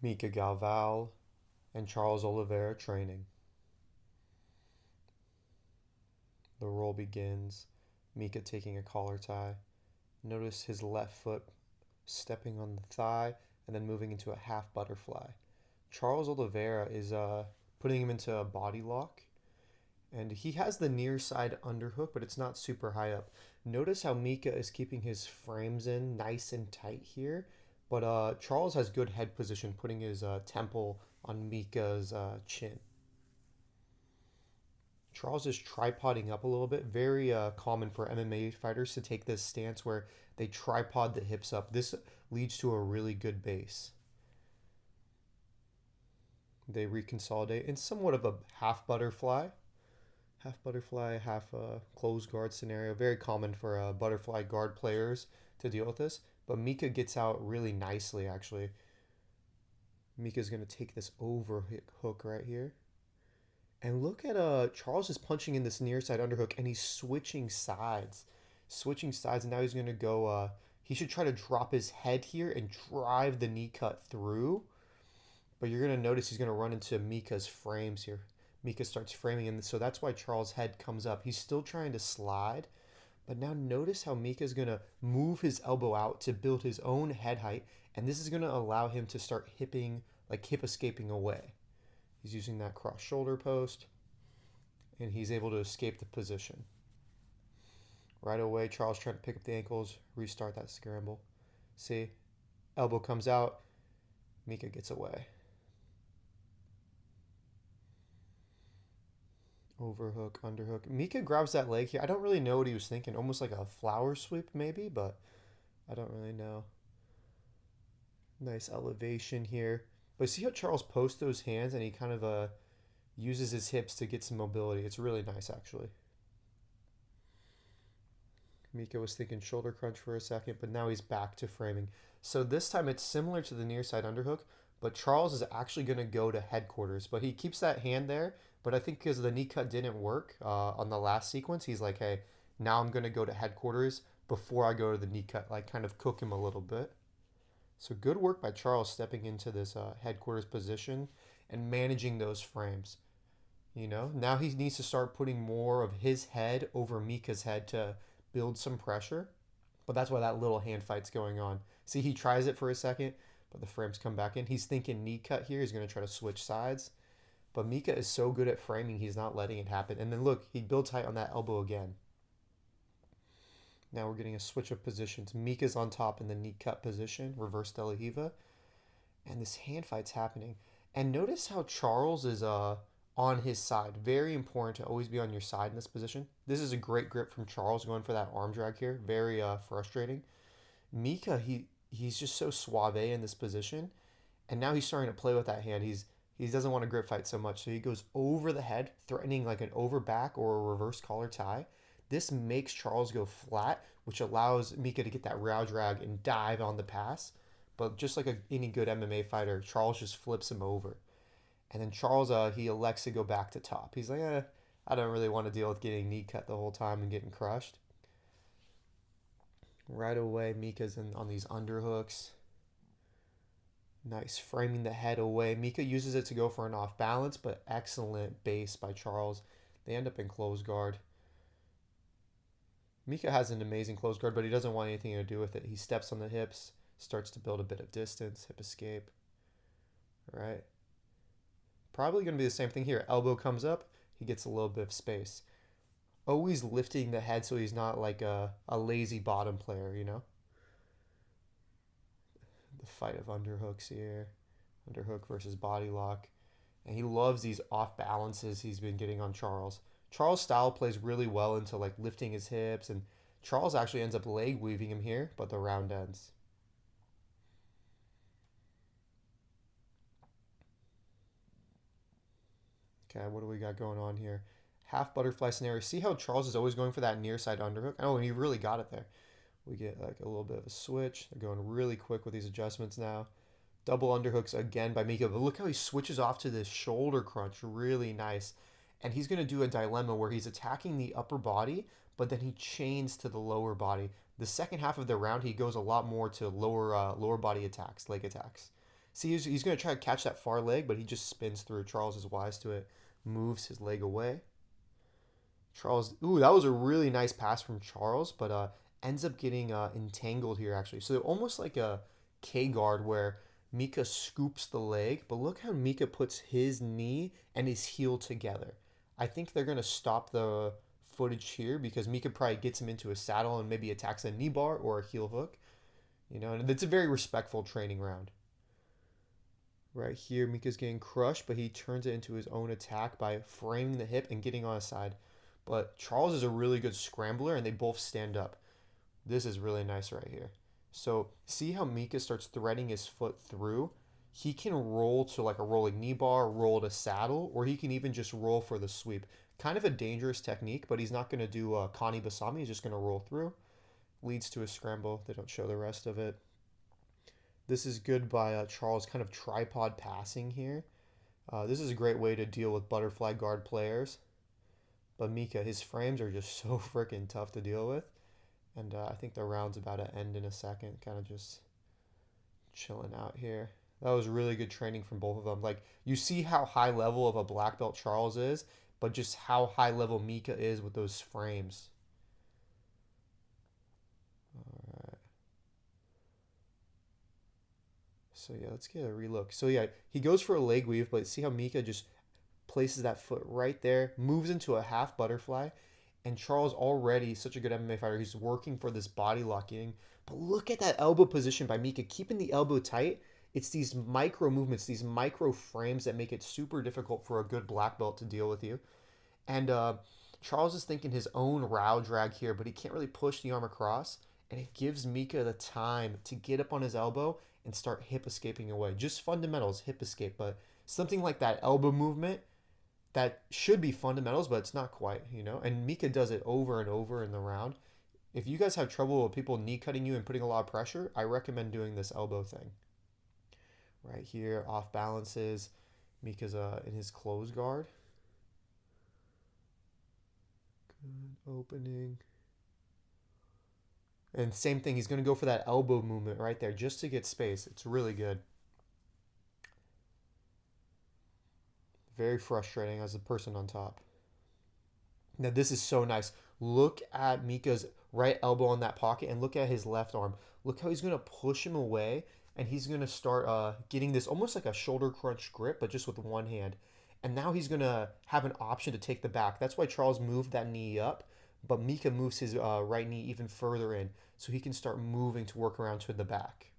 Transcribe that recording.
Mica Galvão and Charles Oliveira training. The roll begins. Mica taking a collar tie. Notice his left foot stepping on the thigh and then moving into a half butterfly. Charles Oliveira is putting him into a body lock, and he has the near side underhook, but it's not super high up. Notice how Mica is keeping his frames in nice and tight here, but Charles has good head position, putting his temple on Mica's chin. Charles is tripoding up a little bit. Very common for MMA fighters to take this stance where they tripod the hips up. This leads to a really good base. They reconsolidate in somewhat of a half butterfly, half closed guard scenario. Very common for butterfly guard players to deal with this. But Mica gets out really nicely, actually. Mica's going to take this over hook right here. And look at Charles is punching in this near side underhook, and he's switching sides, and now he's gonna go. He should try to drop his head here and drive the knee cut through, but you're gonna notice he's gonna run into Mica's frames here. Mica starts framing, and so that's why Charles' head comes up. He's still trying to slide, but now notice how Mika's gonna move his elbow out to build his own head height, and this is gonna allow him to start hip escaping away. He's using that cross shoulder post, and he's able to escape the position. Right away, Charles trying to pick up the ankles, restart that scramble. See, elbow comes out, Mica gets away. Overhook, underhook. Mica grabs that leg here. I don't really know what he was thinking. Almost like a flower sweep, maybe, but I don't really know. Nice elevation here. But see how Charles posts those hands and he kind of uses his hips to get some mobility. It's really nice, actually. Mica was thinking shoulder crunch for a second, but now he's back to framing. So this time it's similar to the near side underhook, but Charles is actually going to go to headquarters. But he keeps that hand there. But I think because the knee cut didn't work on the last sequence, he's like, hey, now I'm going to go to headquarters before I go to the knee cut, like kind of cook him a little bit. So good work by Charles stepping into this headquarters position and managing those frames. You know, now he needs to start putting more of his head over Mika's head to build some pressure. But that's why that little hand fight's going on. See, he tries it for a second, but the frames come back in. He's thinking knee cut here. He's going to try to switch sides. But Mica is so good at framing, he's not letting it happen. And then look, he builds height on that elbow again. Now we're getting a switch of positions. Mica's on top in the knee cut position, reverse De La Hiva. And this hand fight's happening. And notice how Charles is on his side. Very important to always be on your side in this position. This is a great grip from Charles going for that arm drag here. Very frustrating. Mica, he's just so suave in this position. And now he's starting to play with that hand. He doesn't want to grip fight so much. So he goes over the head, threatening like an over back or a reverse collar tie. This makes Charles go flat, which allows Mica to get that row drag and dive on the pass. But just like any good MMA fighter, Charles just flips him over. And then Charles, he elects to go back to top. He's like, I don't really want to deal with getting knee cut the whole time and getting crushed. Right away, Mika's on these underhooks. Nice, framing the head away. Mica uses it to go for an off balance, but excellent base by Charles. They end up in close guard. Mica has an amazing close guard, but he doesn't want anything to do with it. He steps on the hips, starts to build a bit of distance, hip escape. All right. Probably going to be the same thing here. Elbow comes up, he gets a little bit of space. Always lifting the head so he's not like a lazy bottom player, you know? The fight of underhooks here. Underhook versus body lock. And he loves these off balances he's been getting on Charles. Charles' style plays really well into like lifting his hips, and Charles actually ends up leg weaving him here, but the round ends. Okay, what do we got going on here? Half butterfly scenario. See how Charles is always going for that near side underhook? Oh, and he really got it there. We get like a little bit of a switch. They're going really quick with these adjustments now. Double underhooks again by Mica. But look how he switches off to this shoulder crunch. Really nice. And he's going to do a dilemma where he's attacking the upper body, but then he chains to the lower body. The second half of the round, he goes a lot more to lower body attacks, leg attacks. See, he's going to try to catch that far leg, but he just spins through. Charles is wise to it, moves his leg away. Charles, ooh, that was a really nice pass from Charles, but ends up getting entangled here actually. So almost like a K guard where Mica scoops the leg, but look how Mica puts his knee and his heel together. I think they're gonna stop the footage here because Mica probably gets him into a saddle and maybe attacks a knee bar or a heel hook. And it's a very respectful training round. Right here, Mika's getting crushed, but he turns it into his own attack by framing the hip and getting on his side. But Charles is a really good scrambler, and they both stand up. This is really nice right here. So see how Mica starts threading his foot through? He can roll to like a rolling knee bar, roll to saddle, or he can even just roll for the sweep. Kind of a dangerous technique, but he's not going to do Kani Basami. He's just going to roll through. Leads to a scramble. They don't show the rest of it. This is good by Charles kind of tripod passing here. This is a great way to deal with butterfly guard players. But Mica, his frames are just so freaking tough to deal with. And I think the round's about to end in a second. Kind of just chilling out here. That was really good training from both of them. Like, you see how high level of a black belt Charles is, but just how high level Mica is with those frames. All right. So yeah, let's get a relook. So yeah, he goes for a leg weave, but see how Mica just places that foot right there, moves into a half butterfly, and Charles already such a good MMA fighter. He's working for this body locking. But look at that elbow position by Mica, keeping the elbow tight. It's these micro movements, these micro frames that make it super difficult for a good black belt to deal with you. And Charles is thinking his own row drag here, but he can't really push the arm across. And it gives Mica the time to get up on his elbow and start hip escaping away. Just fundamentals, hip escape. But something like that elbow movement, that should be fundamentals, but it's not quite. And Mica does it over and over in the round. If you guys have trouble with people knee cutting you and putting a lot of pressure, I recommend doing this elbow thing. Right here, off balances. Mica's in his close guard. Good opening. And same thing, he's going to go for that elbow movement right there just to get space. It's really good. Very frustrating as the person on top. Now this is so nice. Look at Mica's right elbow on that pocket and look at his left arm. Look how he's going to push him away and he's going to start getting this almost like a shoulder crunch grip, but just with one hand. And now he's going to have an option to take the back. That's why Charles moved that knee up, but Mica moves his right knee even further in so he can start moving to work around to the back.